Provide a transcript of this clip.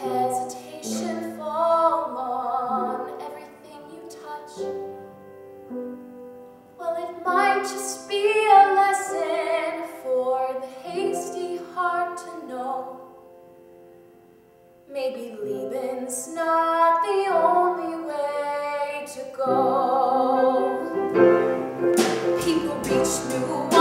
hesitation fall on everything you touch? Well, it might just be a lesson for the hasty heart to know. Maybe leaving's not the only way to go. People reach new